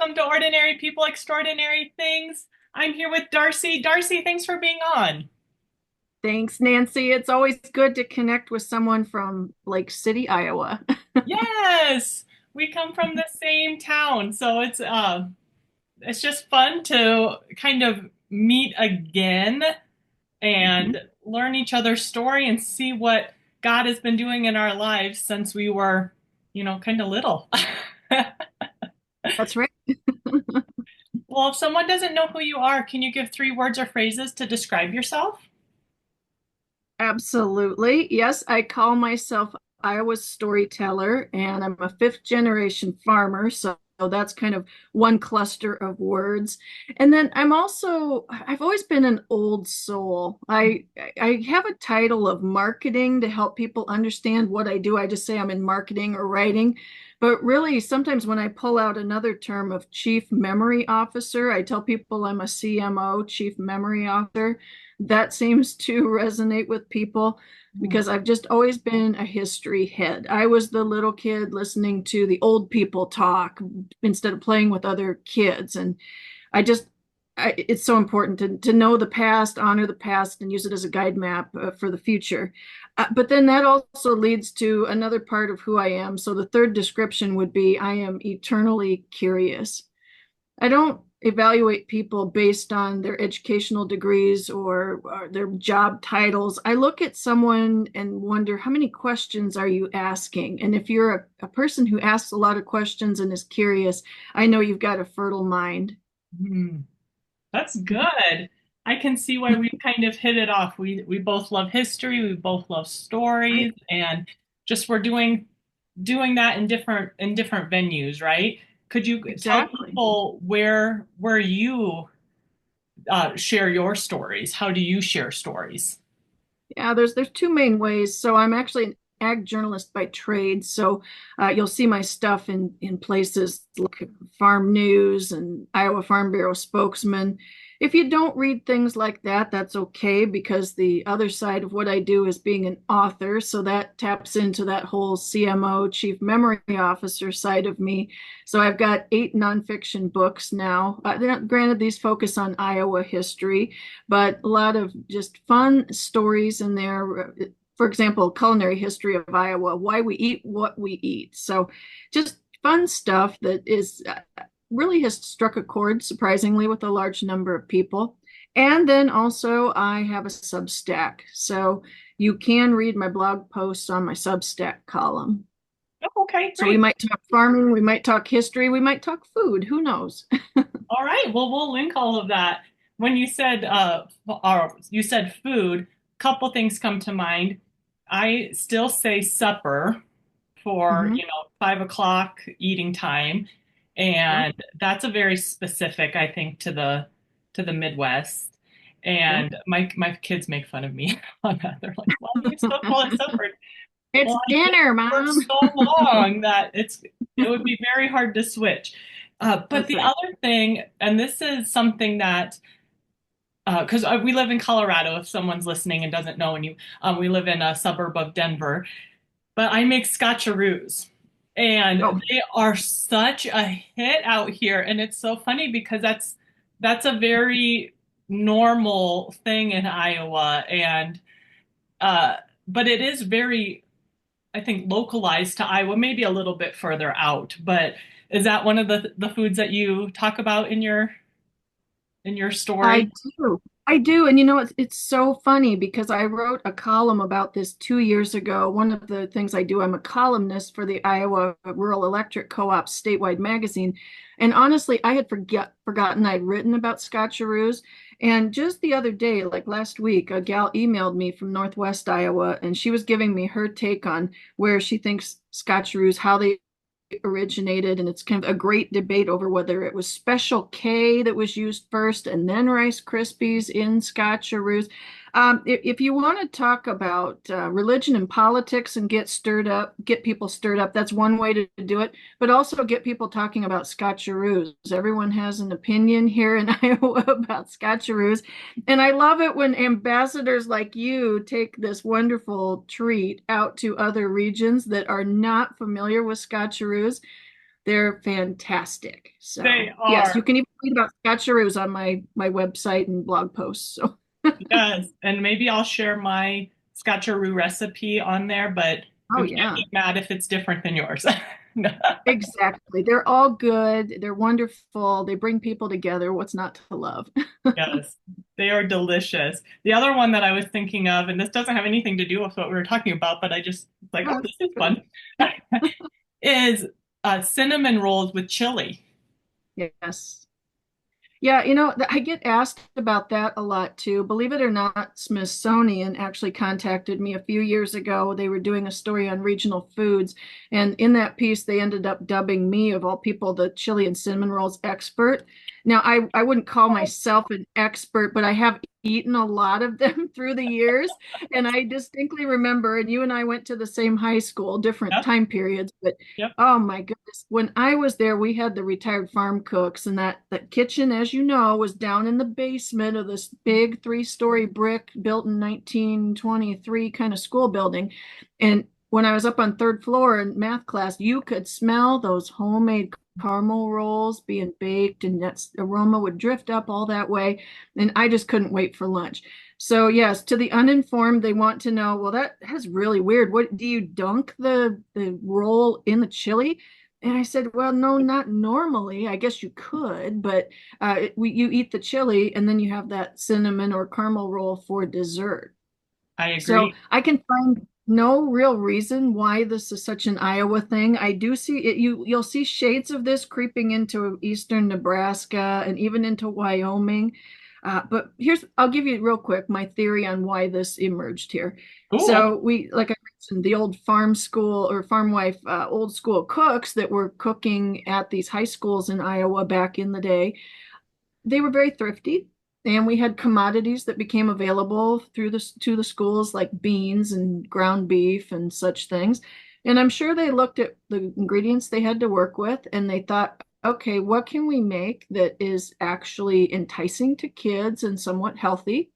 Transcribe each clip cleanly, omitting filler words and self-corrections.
welcome to Ordinary People, Extraordinary Things. I'm here with Darcy. Darcy, thanks for being on. Thanks, Nancy. It's always good to connect with someone from Lake City, Iowa. Yes, we come from the same town, so it's just fun to kind of meet again and Mhm. learn each other's story and see what God has been doing in our lives since we were, kind of little. That's right. Well, if someone doesn't know who you are, can you give three words or phrases to describe yourself? Absolutely. Yes, I call myself Iowa's storyteller, and I'm a fifth generation farmer. So that's kind of one cluster of words. And then I've always been an old soul. I have a title of marketing to help people understand what I do. I just say I'm in marketing or writing. But really, sometimes when I pull out another term of chief memory officer, I tell people I'm a CMO, chief memory officer. That seems to resonate with people because I've just always been a history head. I was the little kid listening to the old people talk instead of playing with other kids. And I just, it's so important to know the past, honor the past, and use it as a guide map for the future. But then that also leads to another part of who I am. So the third description would be I am eternally curious. I don't evaluate people based on their educational degrees or their job titles. I look at someone and wonder, how many questions are you asking? And if you're a person who asks a lot of questions and is curious, I know you've got a fertile mind. Hmm. That's good. I can see why we kind of hit it off. We both love history, we both love stories, Right? and just we're doing that in different venues, right? Could you tell Exactly. people where you share your stories? How do you share stories? Yeah, there's two main ways. So I'm actually an ag journalist by trade. So you'll see my stuff in places like Farm News and Iowa Farm Bureau Spokesman. If you don't read things like that, that's okay because the other side of what I do is being an author. So that taps into that whole CMO, Chief Memory Officer side of me. So I've got 8 nonfiction books now. Granted, these focus on Iowa history, but a lot of just fun stories in there. For example, culinary history of Iowa, why we eat what we eat. So just fun stuff that is really has struck a chord, surprisingly, with a large number of people. And then also, I have a Substack. So you can read my blog posts on my Substack column. Oh, okay, So we great. might talk farming, we might talk history, we might talk food. Who knows? All right. Well, we'll link all of that. When you said food, couple things come to mind. I still say supper for, Mhm. 5 o'clock eating time. Yep. And that's a very specific, I think, to the Midwest. Yep. And my kids make fun of me on that. They're like, why do you still call it supper? It's Well, I've been dinner, here for Mom. so long that it would be very hard to switch. But That's the right. other thing, and this is something that because we live in Colorado, if someone's listening and doesn't know, and we live in a suburb of Denver, but I make scotcheroos, Oh, and they are such a hit out here, and it's so funny because that's a very normal thing in Iowa, and uh, but it is very, I think, localized to Iowa, maybe a little bit further out. But is that one of the foods that you talk about in your I story? do. I do. And you know, it's so funny because I wrote a column about this 2 years ago. One of the things I do, I'm a columnist for the Iowa Rural Electric Co-op statewide magazine. And honestly, I had forgotten I'd written about scotcheroos. And just the other day, like last week, a gal emailed me from Northwest Iowa, and she was giving me her take on where she thinks scotcheroos, how they originated, and it's kind of a great debate over whether it was Special K that was used first and then Rice Krispies in Scotcheroos. If you want to talk about religion and politics and get people stirred up, that's one way to do it. But also get people talking about Scotcheroos. Everyone has an opinion here in Iowa about Scotcheroos, and I love it when ambassadors like you take this wonderful treat out to other regions that are not familiar with Scotcheroos. They're fantastic. They So yes, you are. can even read about scotcheroos on my website and blog posts. So Yes. And maybe I'll share my scotcheroo recipe on there, but oh you can't yeah. get mad if it's different than yours. Exactly. They're all good. They're wonderful. They bring people together. What's not to love? Yes, they are delicious. The other one that I was thinking of, and this doesn't have anything to do with what we were talking about, but I just like, oh, Yeah, this is good. fun, is cinnamon rolls with chili. Yes. Yeah, I get asked about that a lot too. Believe it or not, Smithsonian actually contacted me a few years ago. They were doing a story on regional foods, and in that piece, they ended up dubbing me, of all people, the chili and cinnamon rolls expert. Now, I wouldn't call myself an expert, but I have eaten a lot of them through the years, and I distinctly remember, and you and I went to the same high school, different Yep, time periods, but yep. oh my goodness. When I was there, we had the retired farm cooks, and that kitchen, as you know, was down in the basement of this big three-story brick built in 1923 kind of school building. And when I was up on third floor in math class, you could smell those homemade caramel rolls being baked, and that aroma would drift up all that way. And I just couldn't wait for lunch. So yes, to the uninformed, they want to know, well, that's really weird. What do you dunk the roll in the chili? And I said, well, no, not normally. I guess you could, but you eat the chili and then you have that cinnamon or caramel roll for dessert. I So agree. I can find no real reason why this is such an Iowa thing. I do see it, you'll see shades of this creeping into eastern Nebraska and even into Wyoming. But I'll give you real quick my theory on why this emerged here. Ooh, So like I mentioned, the old farm school or farm wife, old school cooks that were cooking at these high schools in Iowa back in the day, they were very thrifty, and we had commodities that became available to the schools like beans and ground beef and such things. And I'm sure they looked at the ingredients they had to work with and they thought, okay, what can we make that is actually enticing to kids and somewhat healthy?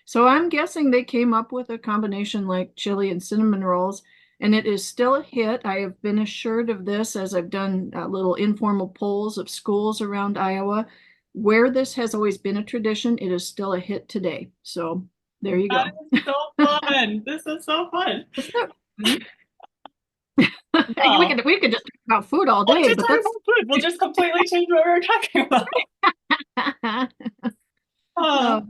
So I'm guessing they came up with a combination like chili and cinnamon rolls, and it is still a hit. I have been assured of this as I've done little informal polls of schools around Iowa. Where this has always been a tradition, it is still a hit today. So there you that go. is so fun. This is so fun. Isn't that fun? We Oh, could we could just talk about food all we'll day, just but talk about food. We'll just completely change what we were talking about. that's Uh,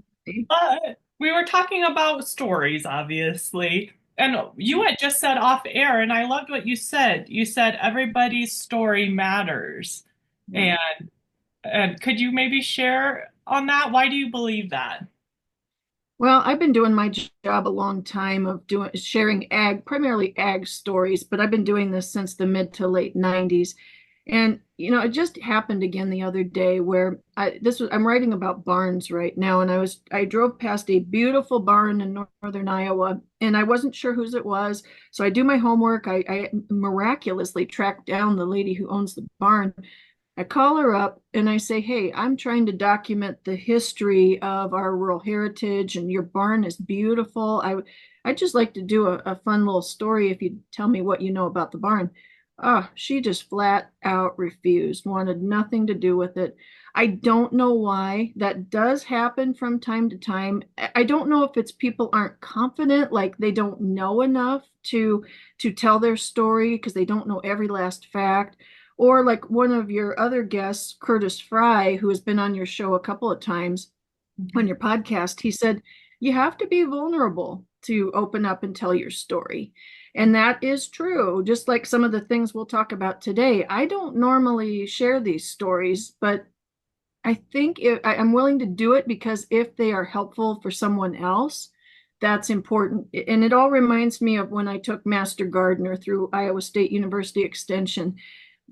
oh, we were talking about stories, obviously. And you had just said off air, and I loved what you said. You said everybody's story matters. yeah. And could you maybe share on that? Why do you believe that? Well, I've been doing my job a long time of doing sharing primarily ag stories, but I've been doing this since the mid to late 90s. And it just happened again the other day where I'm writing about barns right now, and I drove past a beautiful barn in northern Iowa, and I wasn't sure whose it was. So I do my homework. I miraculously tracked down the lady who owns the barn. I call her up and I say, hey, I'm trying to document the history of our rural heritage, and your barn is beautiful. I'd just like to do a fun little story if you tell me what you know about the barn. Oh, she just flat out refused, wanted nothing to do with it. I don't know why. That does happen from time to time. I don't know if it's people aren't confident, like they don't know enough to tell their story because they don't know every last fact, or like one of your other guests, Curtis Fry, who has been on your show a couple of times on Mhm. your podcast, he said, you have to be vulnerable to open up and tell your story. And that is true. Just like some of the things we'll talk about today. I don't normally share these stories, but I think I'm willing to do it because if they are helpful for someone else, that's important. And it all reminds me of when I took Master Gardener through Iowa State University Extension.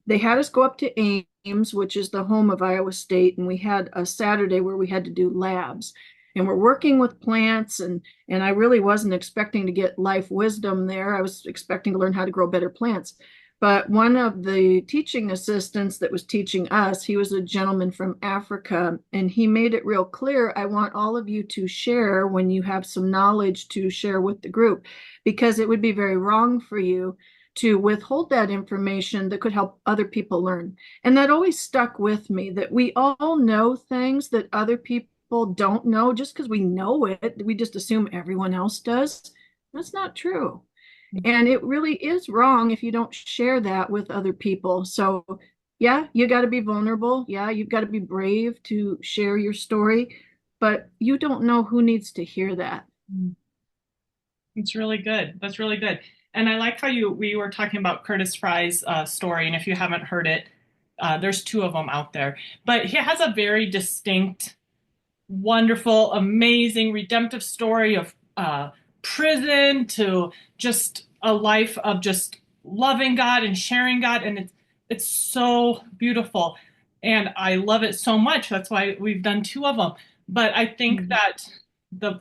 They had us go up to Ames, which is the home of Iowa State, and we had a Saturday where we had to do labs. And we're working with plants, and I really wasn't expecting to get life wisdom there. I was expecting to learn how to grow better plants. But one of the teaching assistants that was teaching us, he was a gentleman from Africa, and he made it real clear, I want all of you to share when you have some knowledge to share with the group, because it would be very wrong for you to withhold that information that could help other people learn. And that always stuck with me, that we all know things that other people don't know. Just because we know it, we just assume everyone else does. That's not true. And it really is wrong if you don't share that with other people. So, yeah, you got to be vulnerable. Yeah, you've got to be brave to share your story, but you don't know who needs to hear that. It's really good. That's really good. And I like how we were talking about Curtis Fry's story. And if you haven't heard it, there's two of them out there. But he has a very distinct, wonderful, amazing, redemptive story of prison to just a life of just loving God and sharing God. And it's so beautiful. And I love it so much. That's why we've done two of them. But I think Mhm. that the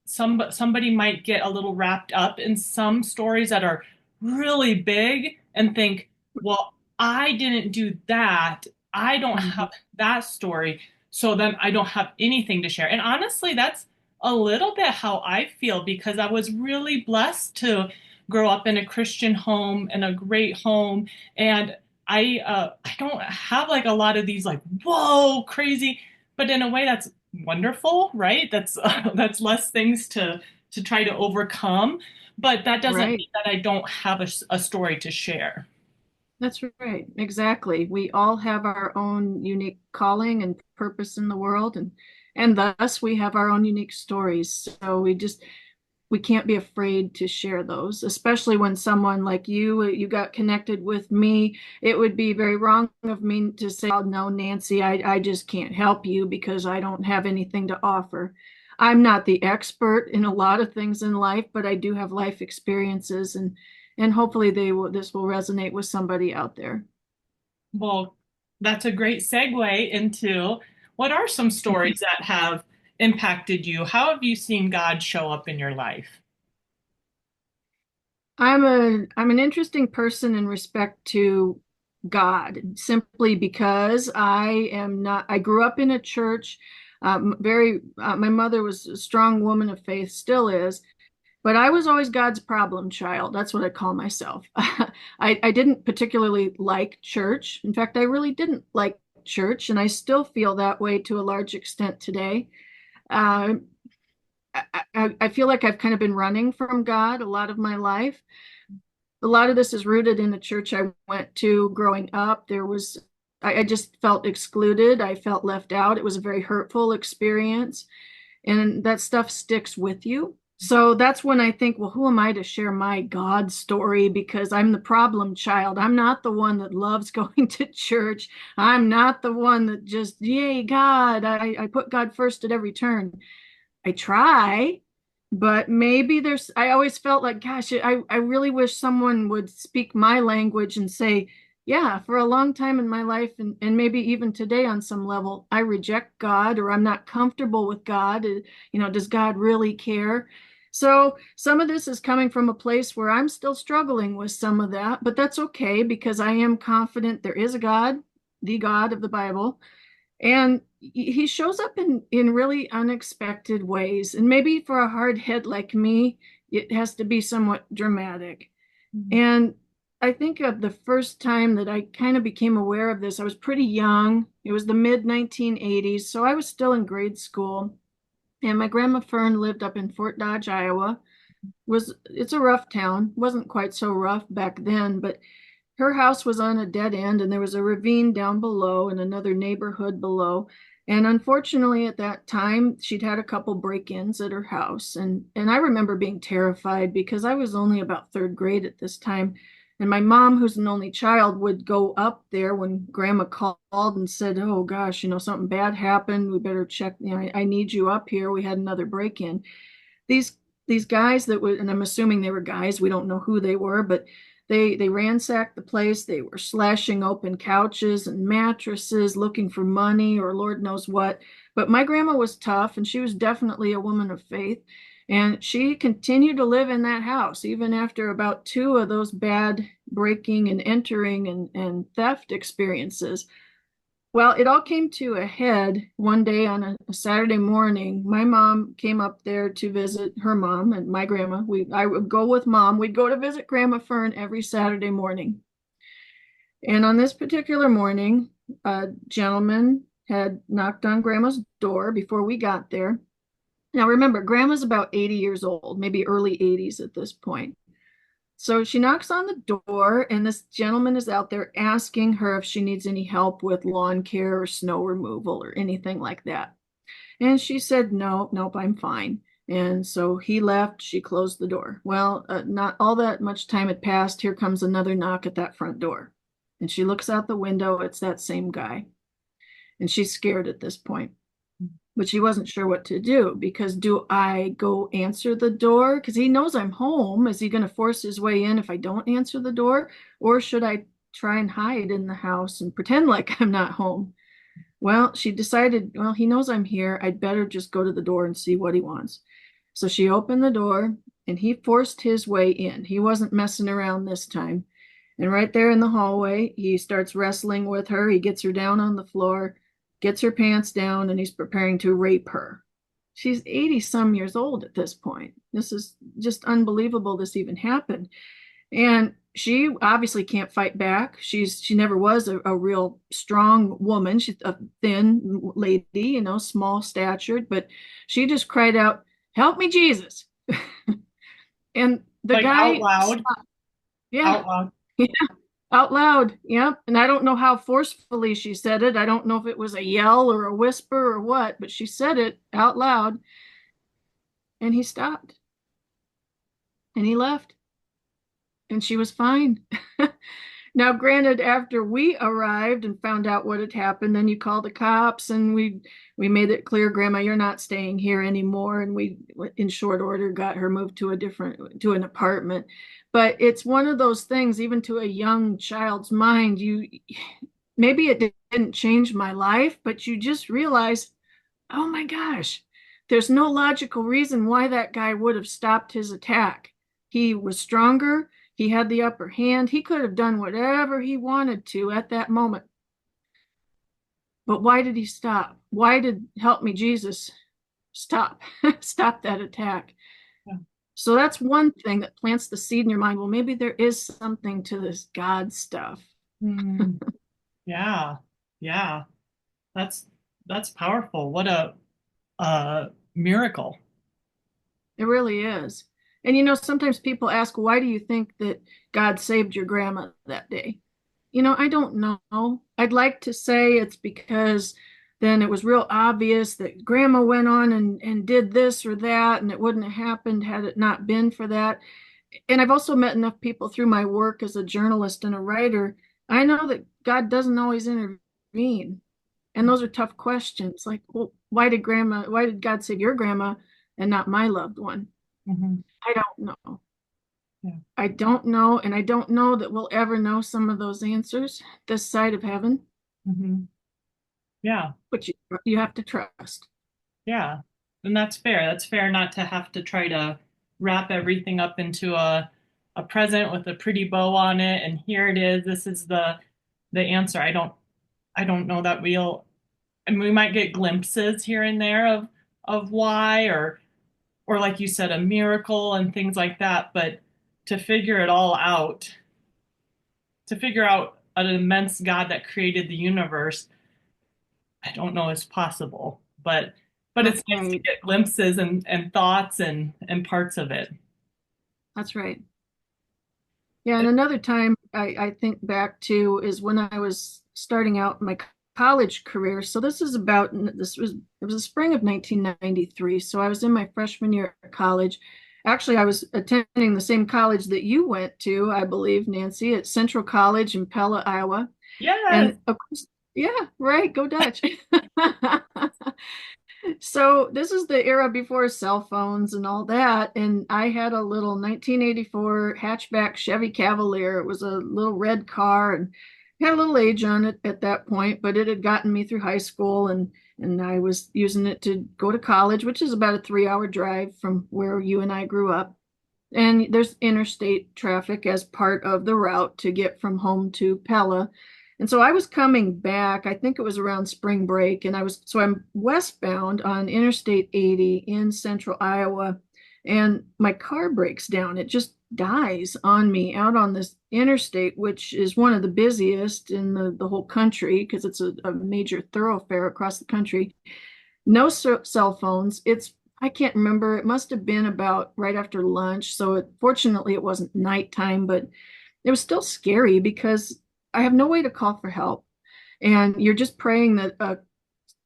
somebody might get a little wrapped up in some stories that are really big and think, well, I didn't do that. I don't Mhm. have that story. So then I don't have anything to share. And honestly, that's a little bit how I feel because I was really blessed to grow up in a Christian home and a great home. And I don't have like a lot of these like, whoa, crazy, but in a way that's wonderful, right? That's that's less things to try to overcome, but that doesn't Right. mean that I don't have a story to share. That's right. Exactly. We all have our own unique calling and purpose in the world, and thus we have our own unique stories. So we can't be afraid to share those, especially when someone like you got connected with me. It would be very wrong of me to say, oh, no, Nancy, I just can't help you because I don't have anything to offer. I'm not the expert in a lot of things in life, but I do have life experiences, and hopefully this will resonate with somebody out there. Well, that's a great segue into what are some stories that have impacted you? How have you seen God show up in your life? I'm an interesting person in respect to God, simply because I grew up in a church, my mother was a strong woman of faith, still is, but I was always God's problem child. That's what I call myself. I didn't particularly like church. In fact, I really didn't like church, and I still feel that way to a large extent today. Uh, I feel like I've kind of been running from God a lot of my life. A lot of this is rooted in the church I went to growing up. I just felt excluded. I felt left out. It was a very hurtful experience, and that stuff sticks with you. So that's when I think, well, who am I to share my God story? Because I'm the problem child. I'm not the one that loves going to church. I'm not the one that just, yay, God. I put God first at every turn. I try, but maybe I always felt like, gosh, I really wish someone would speak my language and say, yeah, for a long time in my life, and maybe even today on some level, I reject God, or I'm not comfortable with God. Does God really care? So some of this is coming from a place where I'm still struggling with some of that, but that's okay because I am confident there is a God, the God of the Bible, and he shows up in really unexpected ways. And maybe for a hard head like me, it has to be somewhat dramatic. And I think of the first time that I kind of became aware of this, I was pretty young. It was the mid 1980s, so I was still in grade school. And my grandma Fern lived up in Fort Dodge, Iowa. It's a rough town. Wasn't quite so rough back then, but her house was on a dead end, and there was a ravine down below and another neighborhood below. And unfortunately, at that time, she'd had a couple break-ins at her house. And I remember being terrified because I was only about third grade at this time. And my mom, who's an only child, would go up there when grandma called and said, oh gosh, something bad happened. We better check. I need you up here. We had another break-in. These these guys that would, and I'm assuming they were guys, we don't know who they were, but they ransacked the place. They were slashing open couches and mattresses, looking for money or Lord knows what. But my grandma was tough, and she was definitely a woman of faith. And she continued to live in that house even after about two of those bad breaking and entering and theft experiences. Well, it all came to a head one day on a Saturday morning. My mom came up there to visit her mom and my grandma. I would go with mom. We'd go to visit Grandma Fern every Saturday morning. And on this particular morning, a gentleman had knocked on Grandma's door before we got there. Now remember, Grandma's about 80 years old, maybe early 80s at this point. So she knocks on the door, and this gentleman is out there asking her if she needs any help with lawn care or snow removal or anything like that. And she said, no, nope, I'm fine. And so he left. She closed the door. Well, not all that much time had passed. Here comes another knock at that front door. And she looks out the window. It's that same guy. And she's scared at this point. But she wasn't sure what to do because do I go answer the door? Because he knows I'm home. Is he going to force his way in if I don't answer the door? Or should I try and hide in the house and pretend like I'm not home? Well, she decided, well, he knows I'm here. I'd better just go to the door and see what he wants. So she opened the door and he forced his way in. He wasn't messing around this time. And right there in the hallway, he starts wrestling with her. He gets her down on the floor, gets her pants down, and he's preparing to rape her. She's 80 some years old at this point. This is just unbelievable this even happened. And she obviously can't fight back. She never was a real strong woman. She's a thin lady, small statured, but she just cried out, "Help me, Jesus." And the Like out guy loud, stopped. Yeah, out loud. yeah, out loud. Yep. And I don't know how forcefully she said it. I don't know if it was a yell or a whisper or what, but she said it out loud and he stopped and he left and she was fine. Now, granted, after we arrived and found out what had happened, then you call the cops and we made it clear, Grandma, you're not staying here anymore. And we, in short order, got her moved to an apartment. But it's one of those things, even to a young child's mind, maybe it didn't change my life, but you just realize, oh my gosh, there's no logical reason why that guy would have stopped his attack. He was stronger. He had the upper hand. He could have done whatever he wanted to at that moment. But why did he stop? Why did Help Me Jesus stop? Stop that attack. Yeah. So that's one thing that plants the seed in your mind. Well, maybe there is something to this God stuff. Hmm. Yeah. Yeah. That's that's powerful. What a miracle. It really is. And sometimes people ask, why do you think that God saved your grandma that day? I don't know. I'd like to say it's because then it was real obvious that grandma went on and did this or that, and it wouldn't have happened had it not been for that. And I've also met enough people through my work as a journalist and a writer. I know that God doesn't always intervene. And those are tough questions. Like, well, why did God save your grandma and not my loved one? Hmm. I don't know. Yeah. I don't know, and I don't know that we'll ever know some of those answers this side of heaven, Hmm. Yeah. but you have to trust. Yeah. And that's fair. That's fair not to have to try to wrap everything up into a present with a pretty bow on it. And here it is. This is the answer. I don't know that I mean, we might get glimpses here and there of why or like you said, a miracle and things like that. But to figure it all out, to figure out an immense God that created the universe, I don't know is possible. But it's nice to Right. get glimpses and thoughts and parts of it. That's right. Yeah, and another time I think back to is when I was starting out my college career. So it was the spring of 1993. So I was in my freshman year at college. Actually, I was attending the same college that you went to, I believe, Nancy, at Central College in Pella, Iowa. Yes. And of course, yeah, right, go Dutch. So this is the era before cell phones and all that. And I had a little 1984 hatchback Chevy Cavalier. It was a little red car and had a little age on it at that point, but it had gotten me through high school and I was using it to go to college, which is about a 3 hour drive from where you and I grew up. And there's interstate traffic as part of the route to get from home to Pella. And so I was coming back, I think it was around spring break, and I'm westbound on Interstate 80 in central Iowa, and my car breaks down. It just dies on me out on this interstate, which is one of the busiest in the whole country because it's a major thoroughfare across the country. No cell phones. I can't remember. It must have been about right after lunch. So fortunately, it wasn't nighttime, but it was still scary because I have no way to call for help. And you're just praying that a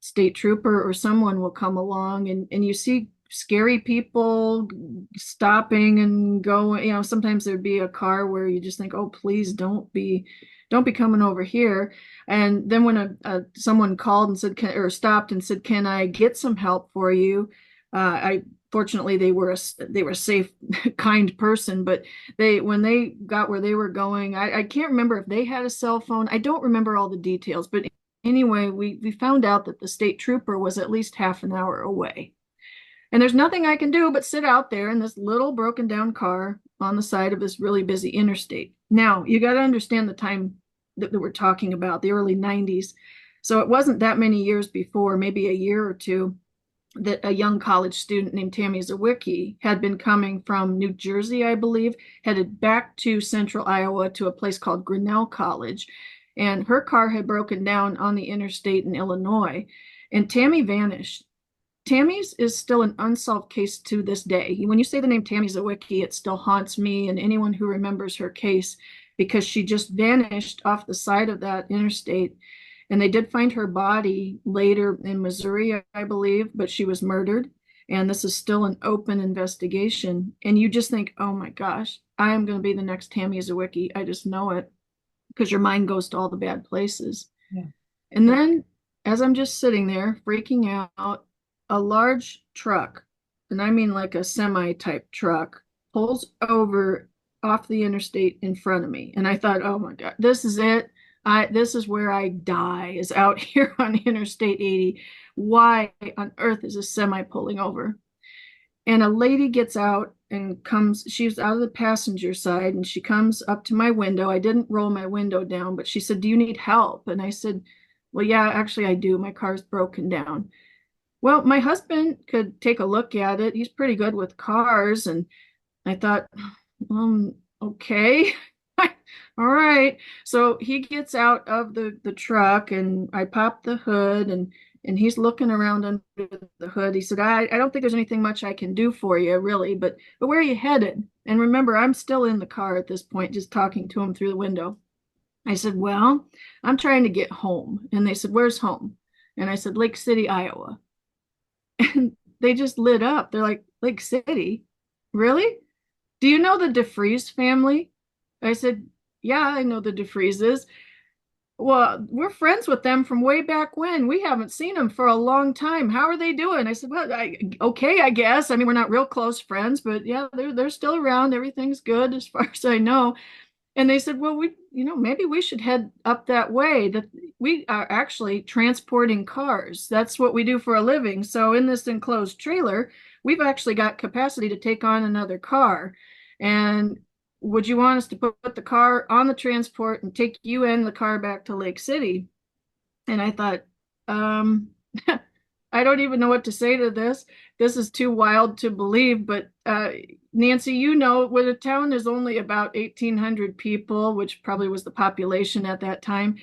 state trooper or someone will come along, and you see scary people stopping and going. Sometimes there'd be a car where you just think, oh, please don't be coming over here. And then when someone called and said, or stopped and said, can I get some help for you? I Fortunately, they were a safe, kind person, but when they got where they were going, I can't remember if they had a cell phone. I don't remember all the details, but anyway, we found out that the state trooper was at least half an hour away. And there's nothing I can do but sit out there in this little broken down car on the side of this really busy interstate. Now, you got to understand the time that we're talking about, the early 90s. So it wasn't that many years before, maybe a year or two, that a young college student named Tammy Zawicki had been coming from New Jersey, I believe, headed back to central Iowa to a place called Grinnell College. And her car had broken down on the interstate in Illinois. And Tammy vanished. Tammy's is still an unsolved case to this day. When you say the name Tammy Zawicki, it still haunts me and anyone who remembers her case because she just vanished off the side of that interstate. And they did find her body later in Missouri, I believe, but she was murdered. And this is still an open investigation. And you just think, oh my gosh, I am going to be the next Tammy Zawicki. I just know it because your mind goes to all the bad places. Yeah. And then as I'm just sitting there freaking out, a large truck, and I mean like a semi type truck, pulls over off the interstate in front of me. And I thought, oh my God, this is it. This is where I die, is out here on Interstate 80. Why on earth is a semi pulling over? And a lady gets out and comes, she's out of the passenger side, and she comes up to my window. I didn't roll my window down, but she said, do you need help? And I said, well, yeah, actually I do. My car's broken down. Well, my husband could take a look at it. He's pretty good with cars. And I thought, okay. All right. So he gets out of the truck, and I pop the hood, and he's looking around under the hood. He said, I don't think there's anything much I can do for you, really, but where are you headed? And remember, I'm still in the car at this point, just talking to him through the window. I said, well, I'm trying to get home. And they said, where's home? And I said, Lake City, Iowa. And they just lit up. They're like, Lake City? Really? Do you know the DeFries family? I said, yeah, I know the DeFrieses. Well, we're friends with them from way back when. We haven't seen them for a long time. How are they doing? I said, well, okay, I guess. I mean, we're not real close friends, but yeah, they're still around. Everything's good as far as I know. And they said, well, maybe we should head up that way. That we are actually transporting cars. That's what we do for a living. So in this enclosed trailer, we've actually got capacity to take on another car. And would you want us to put the car on the transport and take you and the car back to Lake City? And I thought, I don't even know what to say to this. This is too wild to believe, but Nancy, where the town is only about 1,800 people, which probably was the population at that time,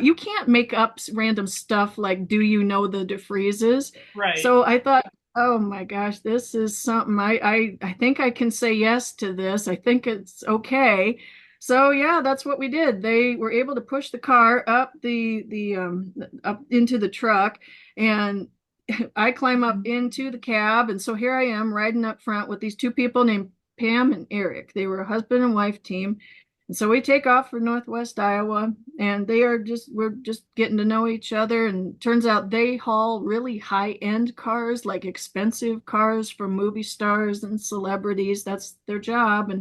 you can't make up random stuff like, do you know the DeFrieses? Right. So I thought, oh my gosh, this is something I think I can say yes to this. I think it's okay. So yeah, that's what we did. They were able to push the car up up into the truck, and I climb up into the cab. And so here I am riding up front with these two people named Pam and Eric. They were a husband and wife team. And so we take off for Northwest Iowa, and we're just getting to know each other. And turns out they haul really high-end cars, like expensive cars for movie stars and celebrities. That's their job.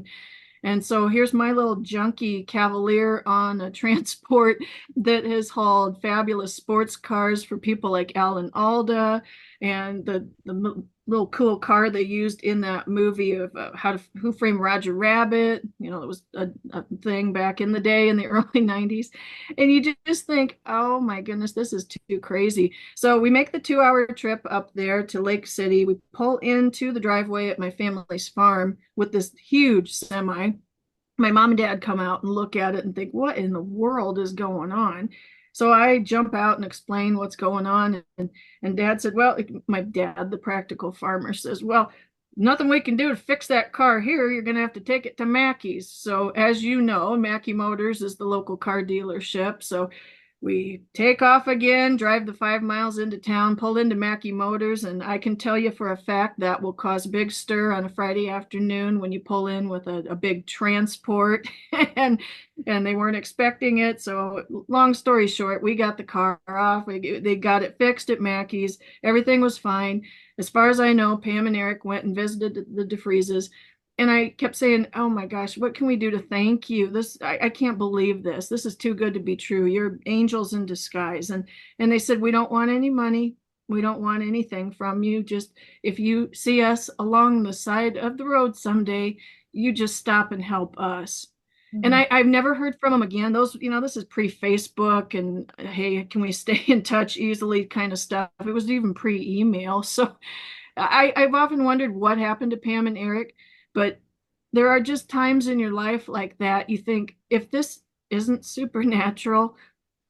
And so here's my little junky Cavalier on a transport that has hauled fabulous sports cars for people like Alan Alda and the little cool car they used in that movie of Who Framed Roger Rabbit. It was a thing back in the day in the early 90s. And you just think, oh my goodness, this is too crazy. So we make the 2 hour trip up there to Lake City. We pull into the driveway at my family's farm with this huge semi. My mom and dad come out and look at it and think, what in the world is going on? So I jump out and explain what's going on. And dad said, well, my dad, the practical farmer, says, well, nothing we can do to fix that car here. You're going to have to take it to Mackey's. So as you know, Mackey Motors is the local car dealership. So we take off again, drive the 5 miles into town, pull into Mackey Motors, and I can tell you for a fact that will cause a big stir on a Friday afternoon when you pull in with a big transport, and they weren't expecting it. So long story short, we got the car off. They got it fixed at Mackey's. Everything was fine. As far as I know, Pam and Eric went and visited the DeFreezes. And I kept saying, oh my gosh, what can we do to thank you? I can't believe this. This is too good to be true. You're angels in disguise. And they said, we don't want any money. We don't want anything from you. Just if you see us along the side of the road someday, you just stop and help us. And Mhm. I've never heard from them again. This is pre-Facebook and hey, can we stay in touch easily kind of stuff. It was even pre-email. So I've often wondered what happened to Pam and Eric, but there are just times in your life like that you think, if this isn't supernatural,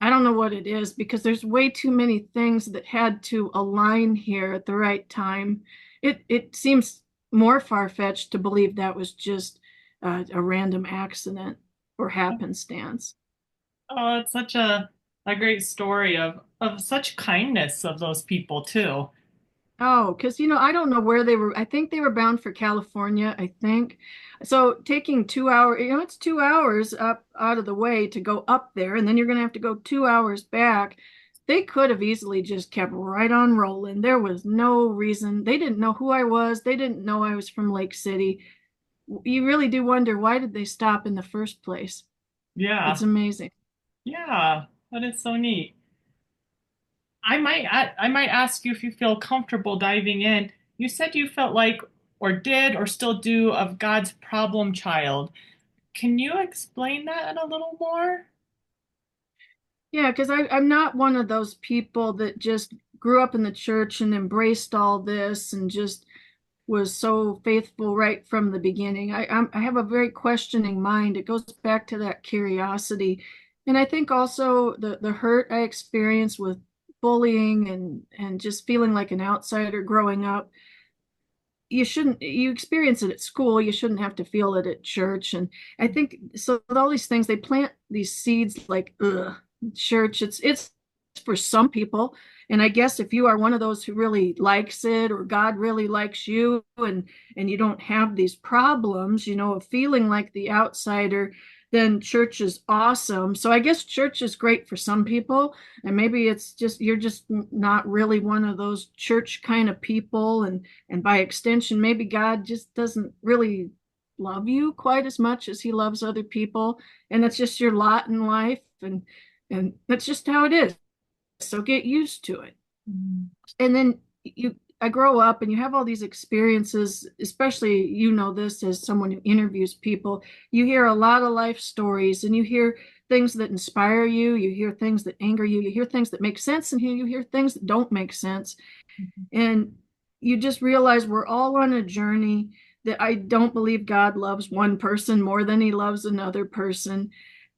I don't know what it is, because there's way too many things that had to align here at the right time. It seems more far-fetched to believe that was just a random accident or happenstance. Oh, it's such a great story of such kindness of those people too. Oh, because I don't know where they were. I think they were bound for California, I think. So taking 2 hours, it's 2 hours up out of the way to go up there, and then you're gonna have to go 2 hours back. They could have easily just kept right on rolling. There was no reason. They didn't know who I was. They didn't know I was from Lake City. You really do wonder, why did they stop in the first place? It's Yeah, amazing. yeah, that is so neat. I might ask you if you feel comfortable diving in. You said you felt like or did or still do of God's problem child. Can you explain that a little more? Yeah, because I'm not one of those people that just grew up in the church and embraced all this and just was so faithful right from the beginning. I have a very questioning mind. It goes back to that curiosity. And I think also the hurt I experienced with bullying and just feeling like an outsider growing up. You experience it at school, you shouldn't have to feel it at church. And I think so with all these things, they plant these seeds like, ugh, church, it's for some people. And I guess if you are one of those who really likes it, or God really likes you, and you don't have these problems, of feeling like the outsider, then church is awesome. So I guess church is great for some people, and maybe it's just you're just not really one of those church kind of people, and by extension, maybe God just doesn't really love you quite as much as he loves other people, and it's just your lot in life, and that's just how it is. So get used to it. Mhm. And then I grow up and you have all these experiences, especially this as someone who interviews people. You hear a lot of life stories, and you hear things that inspire you, you hear things that anger you, you hear things that make sense, and you hear things that don't make sense. And you just realize we're all on a journey, that I don't believe God loves one person more than he loves another person.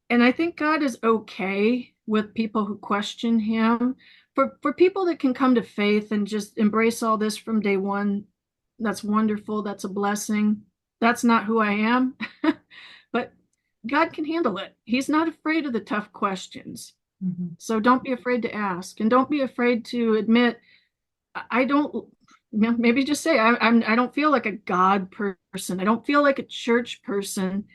And I think God is okay with people who question him. For people that can come to faith and just embrace all this from day one, that's wonderful. That's a blessing. That's not who I am. But God can handle it. He's not afraid of the tough questions. Mhm. So don't be afraid to ask, and don't be afraid to admit, I don't, maybe just say, I don't feel like a God person. I don't feel like a church person.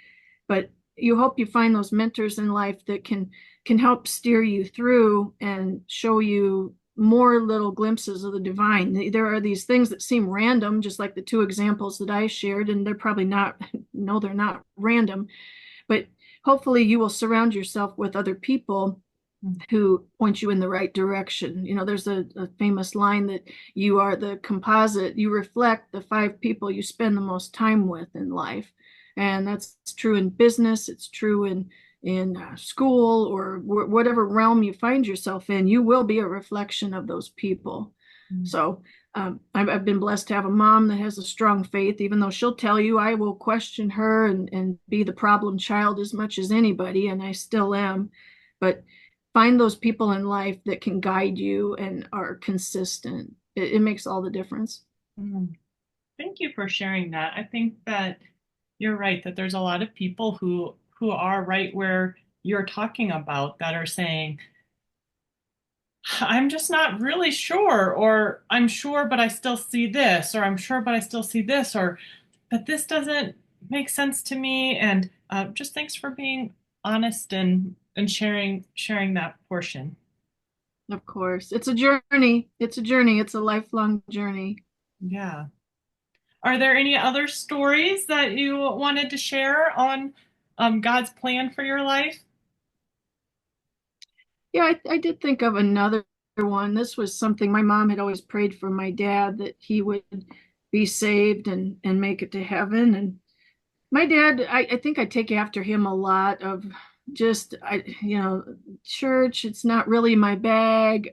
But you hope you find those mentors in life that can help steer you through and show you more little glimpses of the divine. There are these things that seem random, just like the two examples that I shared, and they're probably not, no, they're not random, but hopefully you will surround yourself with other people Mm. who point you in the right direction. There's a famous line that you are the composite, you reflect the five people you spend the most time with in life. And that's true in business, it's true in school, or whatever realm you find yourself in. You will be a reflection of those people. Mm. So I've been blessed to have a mom that has a strong faith, even though she'll tell you I will question her and be the problem child as much as anybody, and I still am. But find those people in life that can guide you and are consistent. It makes all the difference. Mm. Thank you for sharing that. I think that you're right that there's a lot of people who are right where you're talking about that are saying, I'm just not really sure, or I'm sure, but I still see this, or I'm sure, but I still see this, or but this doesn't make sense to me. And just thanks for being honest and sharing that portion. Of course, it's a journey. It's a journey. It's a lifelong journey. Yeah. Are there any other stories that you wanted to share on God's plan for your life? Yeah, I did think of another one. This was something my mom had always prayed for my dad, that he would be saved and make it to heaven. And my dad, I think I take after him a lot of just, church. It's not really my bag.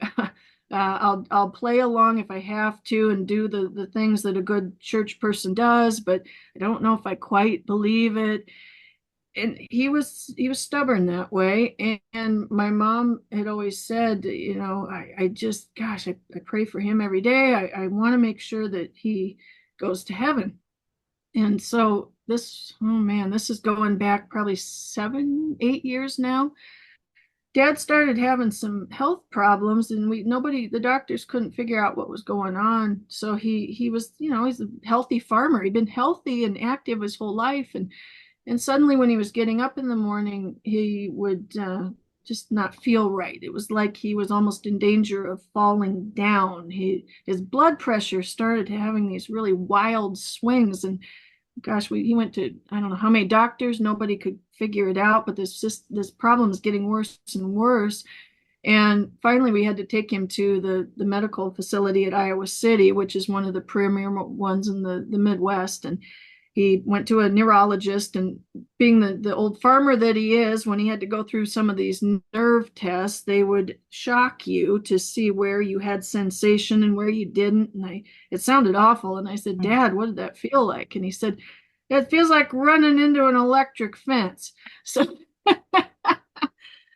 I'll play along if I have to and do the things that a good church person does, but I don't know if I quite believe it. And he was stubborn that way. And my mom had always said, I just, gosh, I pray for him every day. I want to make sure that he goes to heaven. And so oh man, this is going back probably 7, 8 years now. Dad started having some health problems, and the doctors couldn't figure out what was going on. So he was, he's a healthy farmer. He'd been healthy and active his whole life, and suddenly when he was getting up in the morning, he would just not feel right. It was like he was almost in danger of falling down. His blood pressure started having these really wild swings, and gosh, he went to I don't know how many doctors. Nobody could figure it out, but this problem is getting worse and worse. And finally, we had to take him to the medical facility at Iowa City, which is one of the premier ones in the Midwest. And he went to a neurologist, and being the old farmer that he is, when he had to go through some of these nerve tests, they would shock you to see where you had sensation and where you didn't. And it sounded awful. And I said, Dad, what did that feel like? And he said, it feels like running into an electric fence. So,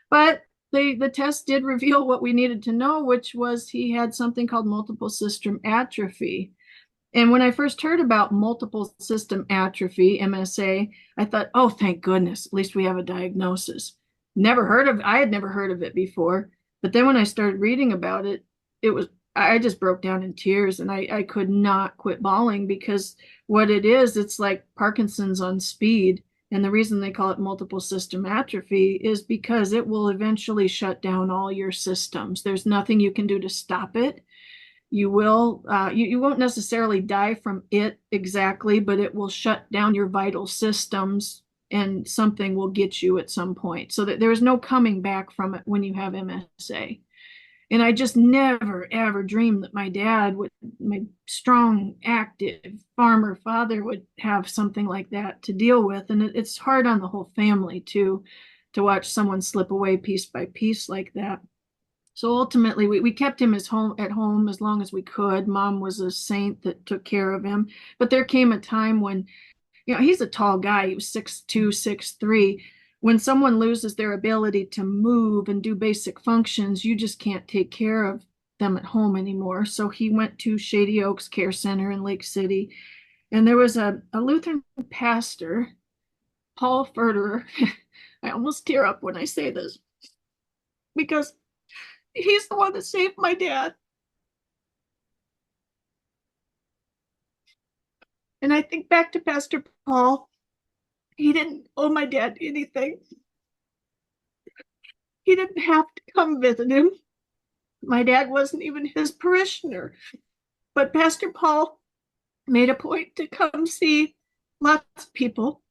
but the test did reveal what we needed to know, which was he had something called multiple system atrophy. And when I first heard about multiple system atrophy, MSA, I thought, oh, thank goodness, at least we have a diagnosis. I had never heard of it before. But then when I started reading about it, I just broke down in tears, and I could not quit bawling, because what it is, it's like Parkinson's on speed. And the reason they call it multiple system atrophy is because it will eventually shut down all your systems. There's nothing you can do to stop it. You won't necessarily die from it exactly, but it will shut down your vital systems, and something will get you at some point, so that there is no coming back from it when you have MSA. And I just never ever dreamed that my strong, active farmer father, would have something like that to deal with. And it's hard on the whole family too, to watch someone slip away piece by piece like that. So ultimately, we kept him at home as long as we could. Mom was a saint that took care of him. But there came a time when, he's a tall guy. He was 6'2", 6'3". When someone loses their ability to move and do basic functions, you just can't take care of them at home anymore. So he went to Shady Oaks Care Center in Lake City. And there was a Lutheran pastor, Paul Furterer. I almost tear up when I say this, because he's the one that saved my dad. And I think back to Pastor Paul. He didn't owe my dad anything. He didn't have to come visit him. My dad wasn't even his parishioner. But Pastor Paul made a point to come see lots of people.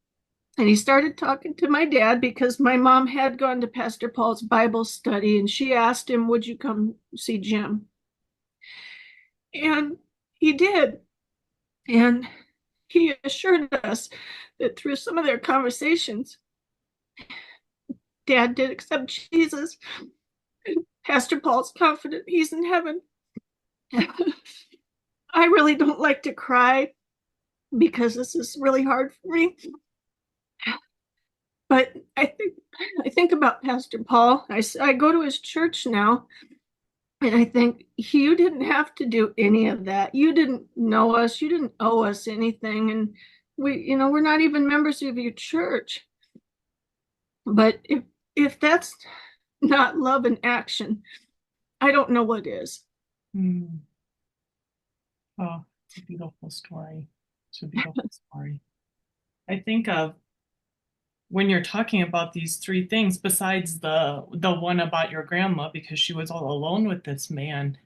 And he started talking to my dad because my mom had gone to Pastor Paul's Bible study and she asked him, would you come see Jim? And he did. And he assured us that through some of their conversations, Dad did accept Jesus. Pastor Paul's confident he's in heaven. I really don't like to cry because this is really hard for me. But I think about Pastor Paul. I go to his church now, and I think you didn't have to do any of that. You didn't know us. You didn't owe us anything, and we're not even members of your church. But if that's not love in action, I don't know what is. Hmm. Oh, it's a beautiful story. It's a beautiful story. I think of when you're talking about these three things, besides the one about your grandma, because she was all alone with this man,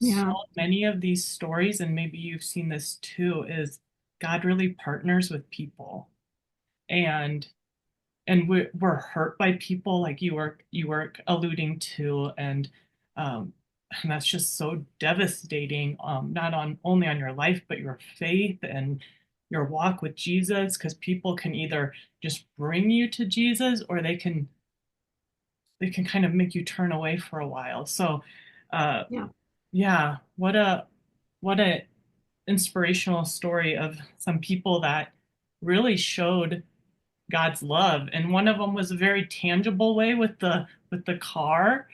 so Yeah, many of these stories, and maybe you've seen this too, is God really partners with people. And we're hurt by people like you were alluding to, um and that's just so devastating, not on only on your life but your faith and your walk with Jesus, because people can either just bring you to Jesus or they can kind of make you turn away for a while. So uh yeah. yeah, what a inspirational story of some people that really showed God's love. And one of them was a very tangible way with the car,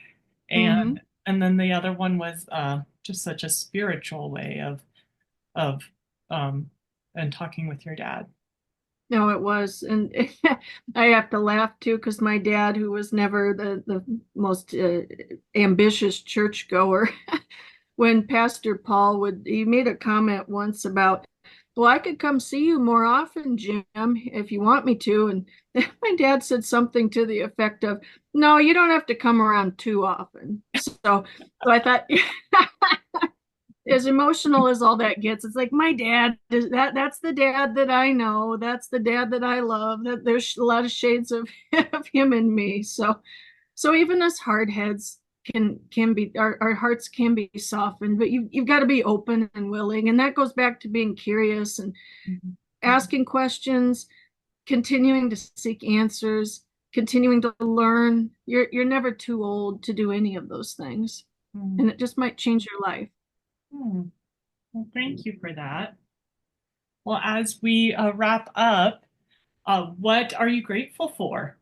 Mm-hmm. and then the other one was just such a spiritual way of um and talking with your dad. No, it was. And I have to laugh too, because my dad, who was never the most ambitious churchgoer, when Pastor Paul he made a comment once about, well, I could come see you more often, Jim, if you want me to. And my dad said something to the effect of, no, you don't have to come around too often. So I thought, as emotional as all that gets, it's like my dad that's the dad that I know. That's the dad that I love. That there's a lot of shades of, of him in me. So even us hard heads can be our hearts can be softened, but you've got to be open and willing. And that goes back to being curious and Mhm. asking questions, continuing to seek answers, continuing to learn. You're never too old to do any of those things. Mhm. And it just might change your life. Mhm. Well, thank you for that. Well, as we wrap up, what are you grateful for?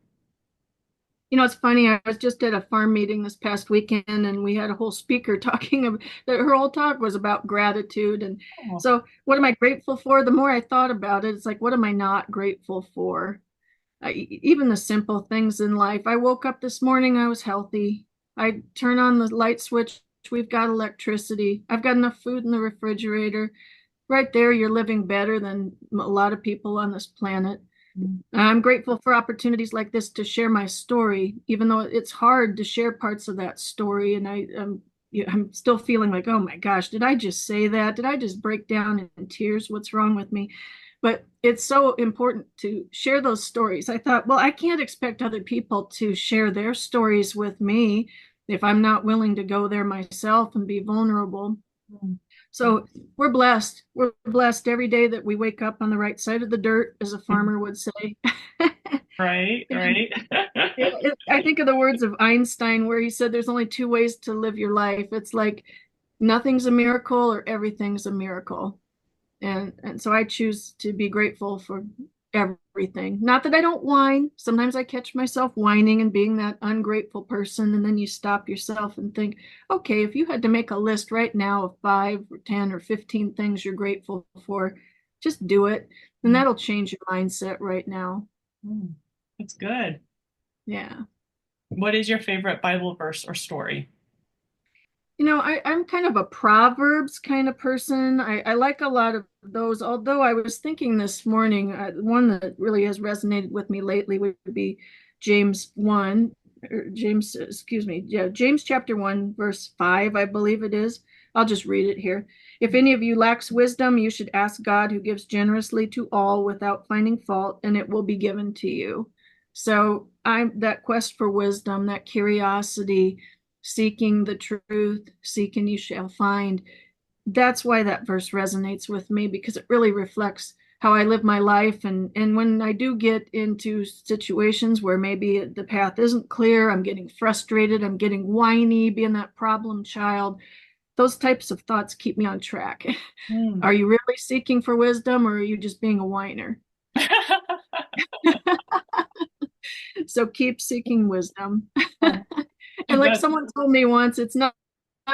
It's funny. I was just at a farm meeting this past weekend, and we had a whole speaker talking about her whole talk was about gratitude. And Oh, so, what am I grateful for? The more I thought about it, it's like, what am I not grateful for? Even the simple things in life. I woke up this morning, I was healthy. I turn on the light switch, we've got electricity. I've got enough food in the refrigerator. Right there, you're living better than a lot of people on this planet. mm, I'm grateful for opportunities like this to share my story, even though it's hard to share parts of that story. And I'm still feeling like, oh my gosh, did I just say that? Did I just break down in tears? What's wrong with me? But it's so important to share those stories. I thought, well, I can't expect other people to share their stories with me if I'm not willing to go there myself and be vulnerable. mm. So we're blessed. We're blessed every day that we wake up on the right side of the dirt, as a farmer would say. Right, And right. I think of the words of Einstein where he said there's only two ways to live your life. It's like nothing's a miracle or everything's a miracle. And so I choose to be grateful for everything. Not that I don't whine. Sometimes I catch myself whining and being that ungrateful person. And then you stop yourself and think, okay, if you had to make a list right now of 5 or 10 or 15 things you're grateful for, just do it. And Mm, that'll change your mindset right now. mm. That's good. Yeah. What is your favorite Bible verse or story? I'm kind of a Proverbs kind of person. I like a lot of those, although I was thinking this morning, one that really has resonated with me lately would be James 1. excuse me, yeah, James chapter 1, verse 5, I believe it is. I'll just read it here. If any of you lacks wisdom, you should ask God, who gives generously to all without finding fault, and it will be given to you. So I'm that quest for wisdom, that curiosity, seeking the truth, seek and you shall find. That's why that verse resonates with me, because it really reflects how I live my life. And when I do get into situations where maybe the path isn't clear, I'm getting frustrated, I'm getting whiny, being that problem child, those types of thoughts keep me on track. Mm. Are you really seeking for wisdom, or are you just being a whiner? So keep seeking wisdom. Oh, And like that, someone told me once, it's not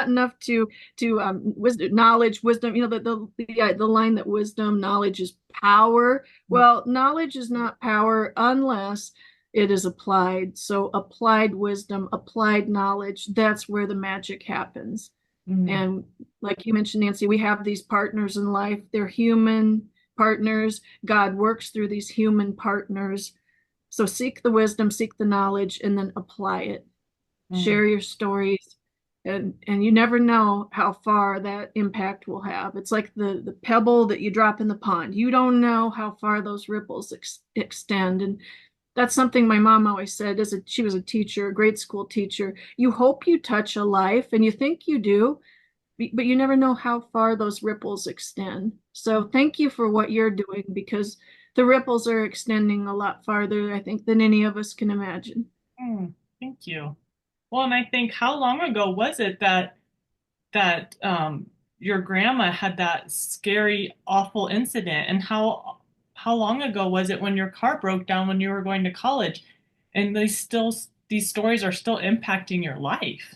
enough to wisdom, knowledge, wisdom. You know the line that wisdom, knowledge is power. Well, knowledge is not power unless it is applied. So applied wisdom, applied knowledge. That's where the magic happens. mm, And like you mentioned, Nancy, we have these partners in life. They're human partners. God works through these human partners. So seek the wisdom, seek the knowledge, and then apply it. mm, Share your stories, and you never know how far that impact will have. It's like the pebble that you drop in the pond. You don't know how far those ripples extend. And that's something my mom always said. She was a teacher, a grade school teacher. You hope you touch a life, and you think you do, but you never know how far those ripples extend. So thank you for what you're doing, because the ripples are extending a lot farther, I think, than any of us can imagine. mm. Thank you. Well, and I think how long ago was it that your grandma had that scary, awful incident, and how long ago was it when your car broke down when you were going to college, and these stories are still impacting your life.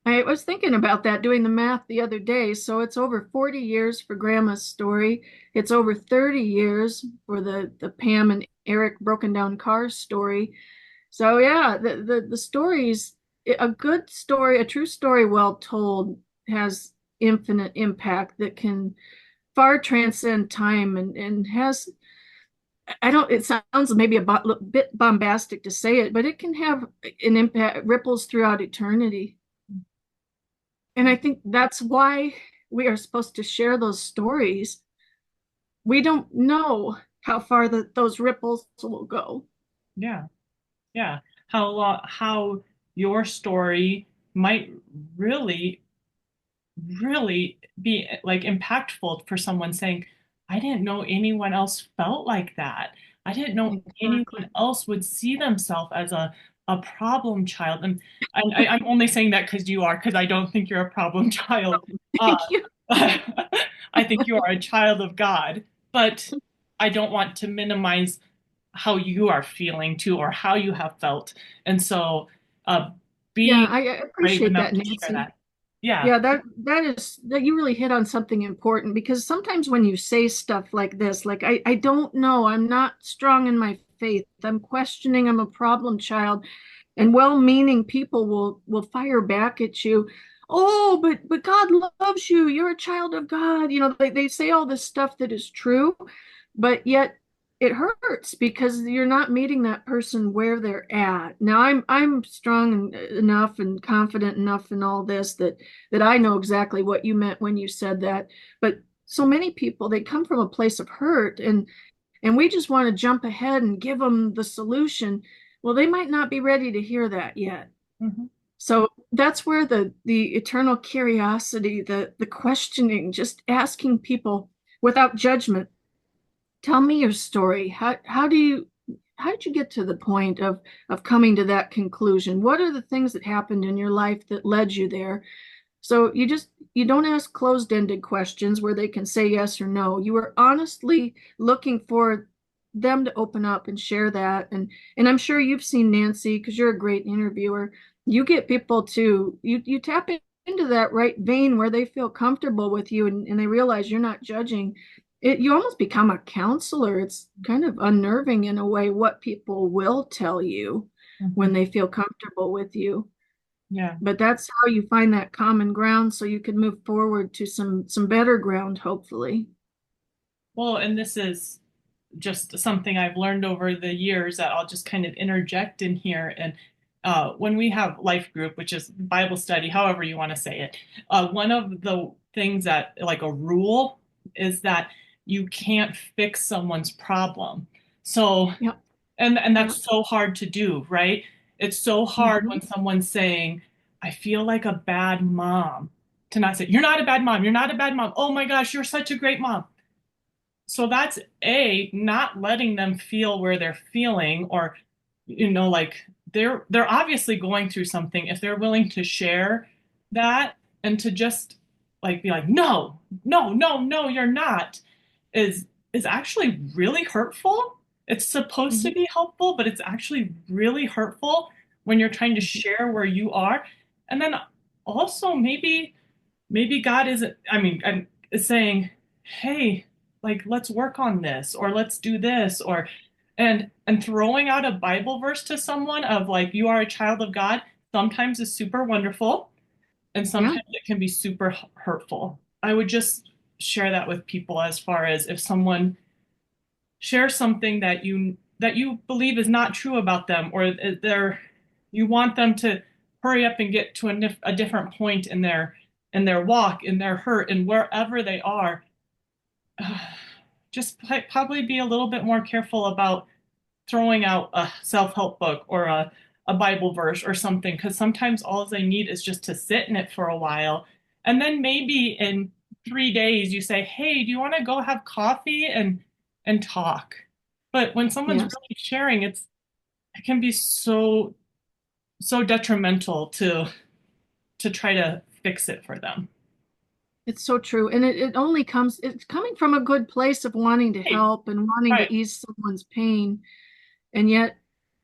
I was thinking about that doing the math the other day. So it's over 40 years for Grandma's story. It's over 30 years for the Pam and Eric broken down car story. So yeah, the stories, a good story, a true story well told has infinite impact that can far transcend time, and has, I don't, it sounds maybe a bit bombastic to say it, but it can have an impact, ripples throughout eternity. And I think that's why we are supposed to share those stories. We don't know how far those ripples will go. Yeah, yeah. How your story might really really be like impactful for someone saying, I didn't know anyone else felt like that. I didn't know anyone Exactly. else would see themselves as a problem child. And I'm only saying that because you are, because I don't think you're a problem child. Uh, Thank you. I think you are a child of God, but I don't want to minimize how you are feeling too, or how you have felt. And so, uh, Yeah, being I brave appreciate enough that, to share Nancy. that. Yeah. Yeah, that you really hit on something important, because sometimes when you say stuff like this, like I don't know, I'm not strong in my faith, I'm questioning, I'm a problem child, and well-meaning people will fire back at you. Oh, but God loves you. You're a child of God. You know, they say all this stuff that is true, but yet it hurts because you're not meeting that person where they're at. Now I'm strong enough and confident enough in all this that I know exactly what you meant when you said that. But so many people, they come from a place of hurt, and we just want to jump ahead and give them the solution. Well, they might not be ready to hear that yet. Mhm. So that's where the eternal curiosity, the questioning, just asking people without judgment, tell me your story. How did you get to the point of coming to that conclusion? What are the things that happened in your life that led you there? So you don't ask closed-ended questions where they can say yes or no. You are honestly looking for them to open up and share that. And I'm sure you've seen, Nancy, because you're a great interviewer. You get people to you tap into that right vein where they feel comfortable with you, and they realize you're not judging. You almost become a counselor. It's kind of unnerving in a way what people will tell you when Mhm. they feel comfortable with you. Yeah. But that's how you find that common ground so you can move forward to some better ground, hopefully. Well, and this is just something I've learned over the years that I'll just kind of interject in here. And when we have life group, which is Bible study, however you want to say it, one of the things that, like a rule, is that you can't fix someone's problem. So, Yep. and Yep. that's so hard to do, right? It's so hard Hmm. when someone's saying, I feel like a bad mom, to not say, you're not a bad mom, you're not a bad mom. Oh my gosh, you're such a great mom. So that's A, not letting them feel where they're feeling, or, like they're obviously going through something. If they're willing to share that, and to just like be like, no, no, no, no, you're not, is actually really hurtful. It's supposed to Hmm. be helpful, but it's actually really hurtful when you're trying to Hmm. share where you are. And then also maybe God isn't, I mean, is saying, hey, like let's work on this, or let's do this, or and throwing out a Bible verse to someone of like, you are a child of God, sometimes is super wonderful, and Yeah. sometimes it can be super hurtful. I would just share that with people, as far as if someone shares something that you believe is not true about them, or they're you want them to hurry up and get to a different point in their walk, in their hurt, and wherever they are. Just probably be a little bit more careful about throwing out a self-help book, or a Bible verse or something, because sometimes all they need is just to sit in it for a while. And then maybe in 3 days you say, hey, do you want to go have coffee and talk? But when someone's Yes. really sharing, it can be so detrimental to try to fix it for them. It's so true. And it only comes, it's coming from a good place of wanting to Hey, help and wanting right. to ease someone's pain. And yet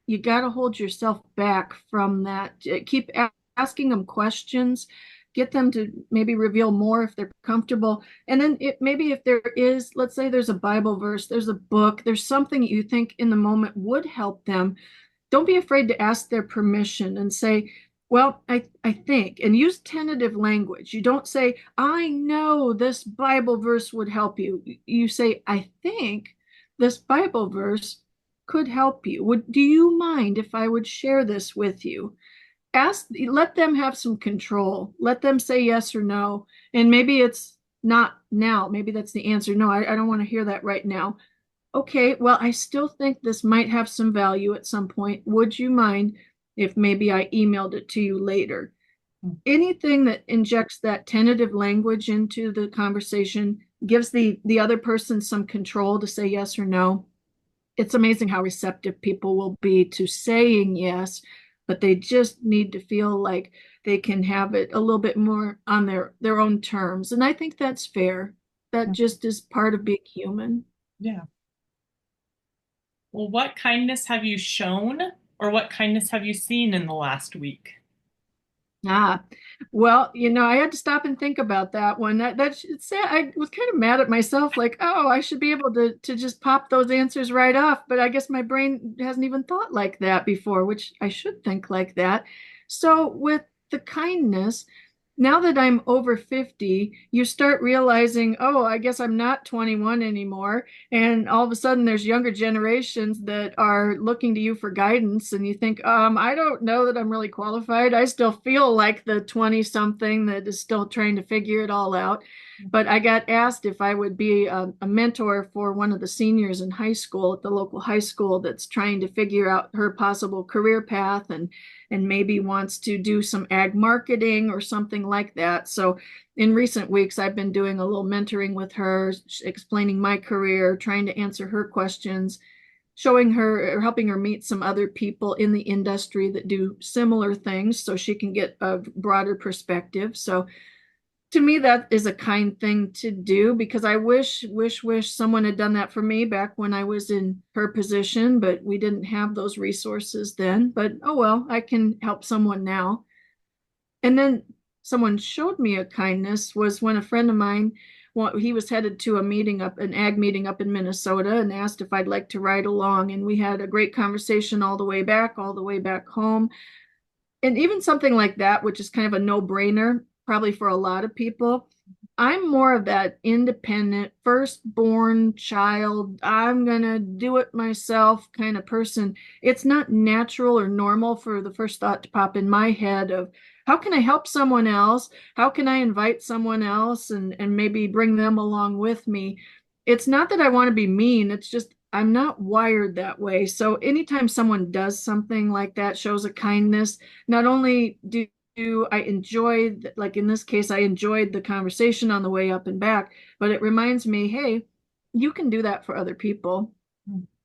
you got to hold yourself back from that. Keep asking them questions, get them to maybe reveal more if they're comfortable. And then maybe if there is, let's say there's a Bible verse, there's a book, there's something you think in the moment would help them, don't be afraid to ask their permission and say, well, I think, and use tentative language. You don't say, I know this Bible verse would help you. You say, I think this Bible verse could help you. Do you mind if I would share this with you? Let them have some control. Let them say yes or no. And maybe it's not now. Maybe that's the answer. No, I don't want to hear that right now. Okay, well, I still think this might have some value at some point. Would you mind if maybe I emailed it to you later? Anything that injects that tentative language into the conversation gives the other person some control to say yes or no. It's amazing how receptive people will be to saying yes, but they just need to feel like they can have it a little bit more on their own terms. And I think that's fair. That just is part of being human. Yeah. Well, what kindness have you shown, or what kindness have you seen in the last week? Ah, well, I had to stop and think about that one. It's sad. I was kind of mad at myself, like, oh, I should be able to just pop those answers right off. But I guess my brain hasn't even thought like that before, which I should think like that. So with the kindness, now that I'm over 50, you start realizing, oh, I guess I'm not 21 anymore. And all of a sudden, there's younger generations that are looking to you for guidance. And you think, I don't know that I'm really qualified. I still feel like the 20 something that is still trying to figure it all out. But I got asked if I would be a mentor for one of the seniors in high school at the local high school that's trying to figure out her possible career path and maybe wants to do some ag marketing or something like that. So in recent weeks, I've been doing a little mentoring with her, explaining my career, trying to answer her questions, showing her or helping her meet some other people in the industry that do similar things so she can get a broader perspective. So to me, that is a kind thing to do because I wish someone had done that for me back when I was in her position, but we didn't have those resources then. But oh well, I can help someone now. And then someone showed me a kindness was when a friend of mine, well, he was headed to an ag meeting up in Minnesota and asked if I'd like to ride along. And we had a great conversation all the way back home. And even something like that, which is kind of a no-brainer, probably for a lot of people, I'm more of that independent, firstborn child. I'm gonna do it myself kind of person. It's not natural or normal for the first thought to pop in my head of how can I help someone else? How can I invite someone else and maybe bring them along with me? It's not that I want to be mean, it's just I'm not wired that way. So anytime someone does something like that, shows a kindness, not only do I enjoy, like in this case, I enjoyed the conversation on the way up and back, but it reminds me, hey, you can do that for other people.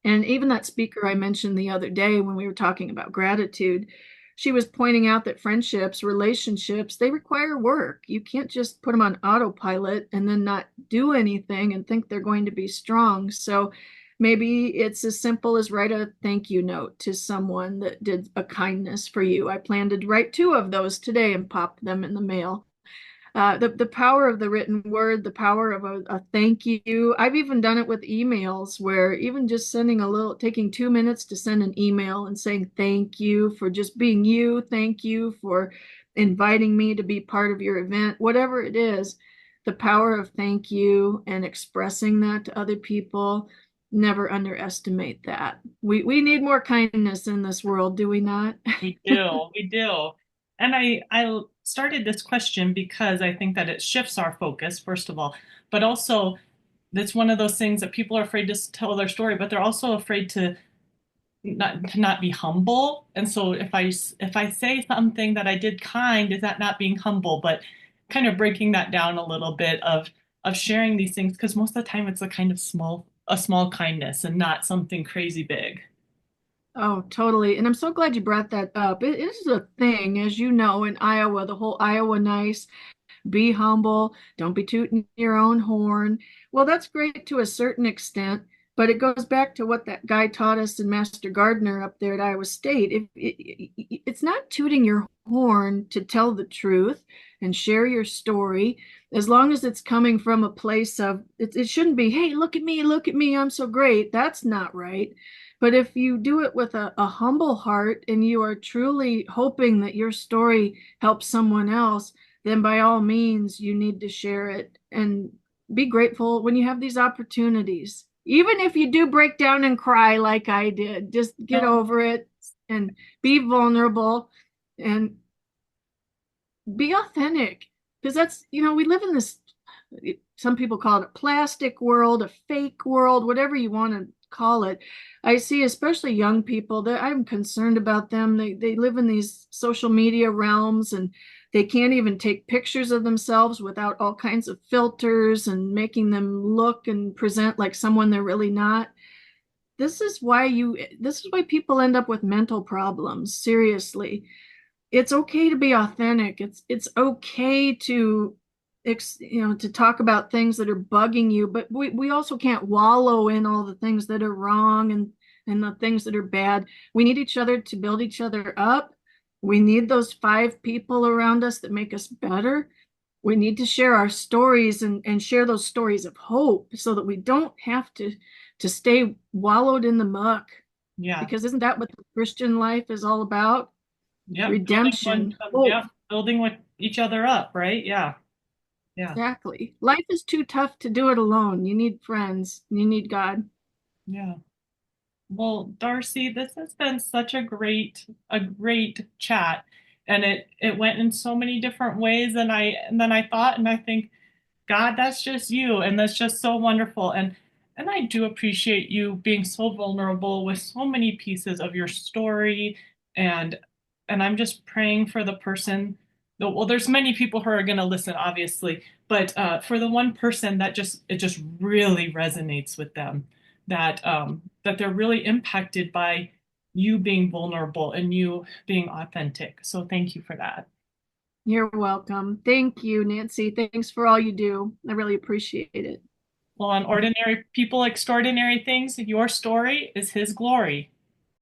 And even that speaker I mentioned the other day when we were talking about gratitude, she was pointing out that friendships, relationships, they require work. You can't just put them on autopilot and then not do anything and think they're going to be strong. So maybe it's as simple as write a thank you note to someone that did a kindness for you. I plan to write two of those today and pop them in the mail. The power of the written word, the power of a thank you. I've even done it with emails where even just sending a little, taking 2 minutes to send an email and saying thank you for just being you, thank you for inviting me to be part of your event, whatever it is, the power of thank you and expressing that to other people. Never underestimate that. We need more kindness in this world, do we not? We do, we do. And I started this question because I think that it shifts our focus, first of all, but also that's one of those things that people are afraid to tell their story, but they're also afraid to not be humble. And so if I say something that I did kind, is that not being humble? But kind of breaking that down a little bit of sharing these things, because most of the time it's a kind of a small kindness and not something crazy big. Oh, totally. And I'm so glad you brought that up. It is a thing, as you know, in Iowa, the whole Iowa nice, be humble, don't be tooting your own horn. Well, that's great to a certain extent, but it goes back to what that guy taught us in Master Gardener up there at Iowa State. It's not tooting your horn to tell the truth and share your story, as long as it's coming from a place of it shouldn't be, hey, look at me, I'm so great. That's not right. But if you do it with a humble heart and you are truly hoping that your story helps someone else, then by all means, you need to share it and be grateful when you have these opportunities. Even if you do break down and cry like I did, just get No, over it and be vulnerable and be authentic. Because that's, we live in this, some people call it a plastic world, a fake world, whatever you want to call it. I see, especially young people, that I'm concerned about them. They live in these social media realms and they can't even take pictures of themselves without all kinds of filters and making them look and present like someone they're really not. This is why people end up with mental problems, seriously. It's okay to be authentic. It's okay to to talk about things that are bugging you, but we also can't wallow in all the things that are wrong and the things that are bad. We need each other to build each other up. We need those five people around us that make us better. We need to share our stories and share those stories of hope so that we don't have to stay wallowed in the muck. yeah. Because isn't that what the Christian life is all about? Yep. Redemption, hope. Yep. Building with each other up, right? Yeah. Yeah. Exactly. Life is too tough to do it alone. You need friends. You need God. Yeah. Well, Darcy, this has been such a great chat. And it went in so many different ways than I thought. And I think, God, that's just you. And that's just so wonderful. And I do appreciate you being so vulnerable with so many pieces of your story. And and I'm just praying for the person. Well, there's many people who are going to listen, obviously, but for the one person that it just really resonates with them, that they're really impacted by you being vulnerable and you being authentic. So thank you for that. You're welcome. Thank you, Nancy. Thanks for all you do. I really appreciate it. Well, on Ordinary People, Extraordinary Things, your story is his glory.